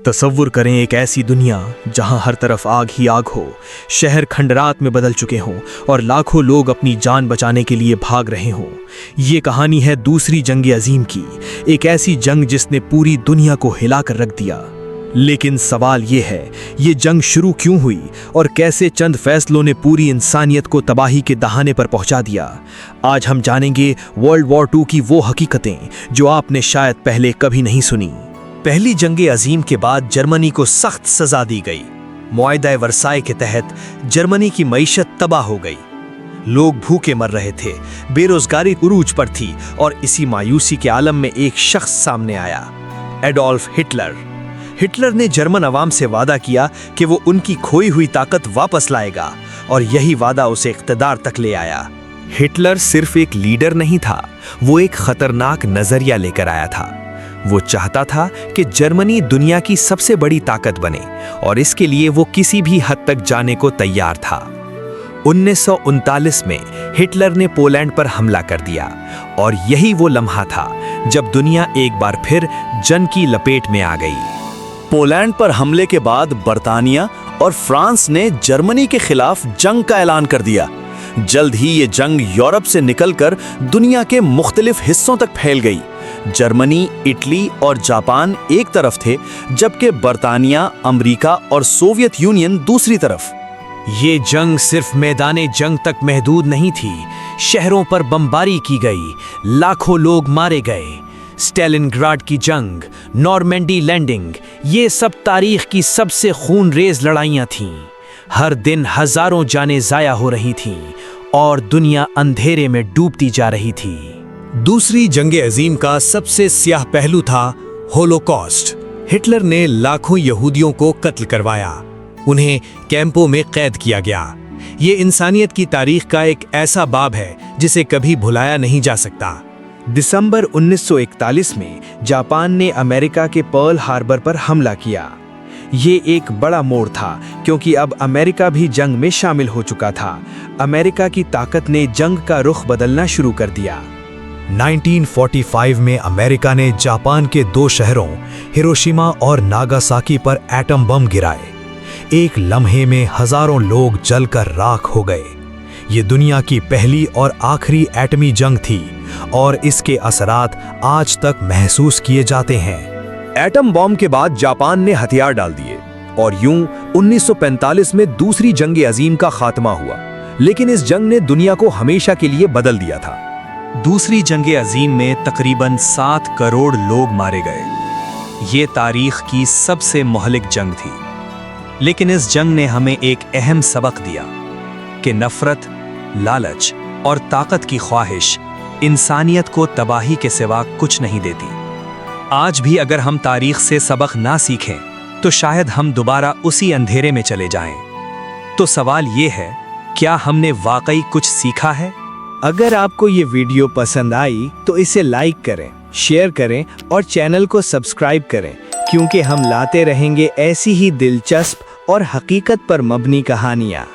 तसव्वुर करें एक ऐसी दुनिया जहां हर तरफ आग ही आग हो, शहर खंडरात में बदल चुके हों और लाखों लोग अपनी जान बचाने के लिए भाग रहे हों। ये कहानी है दूसरी जंग अजीम की, एक ऐसी जंग जिसने पूरी दुनिया को हिलाकर रख दिया। लेकिन सवाल ये है, ये जंग शुरू क्यों हुई और कैसे चंद फैसलों ने पूरी इंसानियत को तबाही के दहाने पर पहुंचा दिया। आज हम जानेंगे वर्ल्ड वॉर 2 की वो हकीकतें जो आपने शायद पहले कभी नहीं सुनी। पहली जंग अजीम के बाद जर्मनी को सख्त सजा दी गई। मुआहदा वर्साई के तहत जर्मनी की मईशत तबाह हो गई। लोग भूखे मर रहे थे, बेरोजगारी उरूज पर थी और इसी मायूसी के आलम में एक शख्स सामने आया, एडोल्फ हिटलर। हिटलर ने जर्मन अवाम से वादा किया कि वो उनकी खोई हुई ताकत वापस लाएगा और यही वादा उसे इख्तिदार तक ले आया। हिटलर सिर्फ एक लीडर नहीं था, वो एक खतरनाक नजरिया लेकर आया था। वो चाहता था कि जर्मनी दुनिया की सबसे बड़ी ताकत बने और इसके लिए वो किसी भी हद तक जाने को तैयार था। 1939 में हिटलर ने पोलैंड पर हमला कर दिया और यही वो लम्हा था जब दुनिया एक बार फिर जंग की लपेट में आ गई। पोलैंड पर हमले के बाद बर्तानिया और फ्रांस ने जर्मनी के खिलाफ जंग का ऐलान कर दिया। जल्द ही ये जंग यूरोप से निकलकर दुनिया के मुख्तलिफ हिस्सों तक फैल गई। जर्मनी, इटली और जापान एक तरफ थे, जबकि बर्तानिया, अमेरिका और सोवियत यूनियन दूसरी तरफ। ये जंग सिर्फ मैदाने जंग तक महदूद नहीं थी, शहरों पर बमबारी की गई, लाखों लोग मारे गए। स्टेलिनग्राड की जंग, नॉर्मैंडी लैंडिंग, ये सब तारीख की सबसे खूनरेज लड़ाइयाँ थीं। हर दिन हजारों जानें जाया हो रही थीं और दुनिया अंधेरे में डूबती जा रही थी। दूसरी जंग अजीम का सबसे स्याह पहलू था होलोकॉस्ट। हिटलर ने लाखों यहूदियों को कत्ल करवाया, उन्हें कैंपों में कैद किया गया। ये इंसानियत की तारीख का एक ऐसा बाब है जिसे कभी भुलाया नहीं जा सकता। दिसंबर 1941 में जापान ने अमेरिका के पर्ल हार्बर पर हमला किया। ये एक बड़ा मोड़ था क्योंकि अब अमेरिका भी जंग में शामिल हो चुका था। अमेरिका की ताकत ने जंग का रुख बदलना शुरू कर दिया। 1945 में अमेरिका ने जापान के 2 शहरों हिरोशिमा और नागासाकी पर एटम बम गिराए। एक लम्हे में हजारों लोग जलकर राख हो गए। ये दुनिया की पहली और आखिरी एटमी जंग थी और इसके असरात आज तक महसूस किए जाते हैं। एटम बॉम्ब के बाद जापान ने हथियार डाल दिए और यूं 1945 में दूसरी जंग अजीम का खात्मा हुआ। लेकिन इस जंग ने दुनिया को हमेशा के लिए बदल दिया था। दूसरी जंग अजीम में तकरीबन 7 करोड़ लोग मारे गए। ये तारीख की सबसे मुहलिक जंग थी। लेकिन इस जंग ने हमें एक अहम सबक दिया कि नफरत, लालच और ताकत की ख्वाहिश इंसानियत को तबाही के सिवा कुछ नहीं देती। आज भी अगर हम तारीख से सबक ना सीखें तो शायद हम दोबारा उसी अंधेरे में चले जाएं। तो सवाल ये है, क्या हमने वाकई कुछ सीखा है? अगर आपको ये वीडियो पसंद आई तो इसे लाइक करें, शेयर करें और चैनल को सब्सक्राइब करें, क्योंकि हम लाते रहेंगे ऐसी ही दिलचस्प और हकीकत पर मबनी कहानियाँ।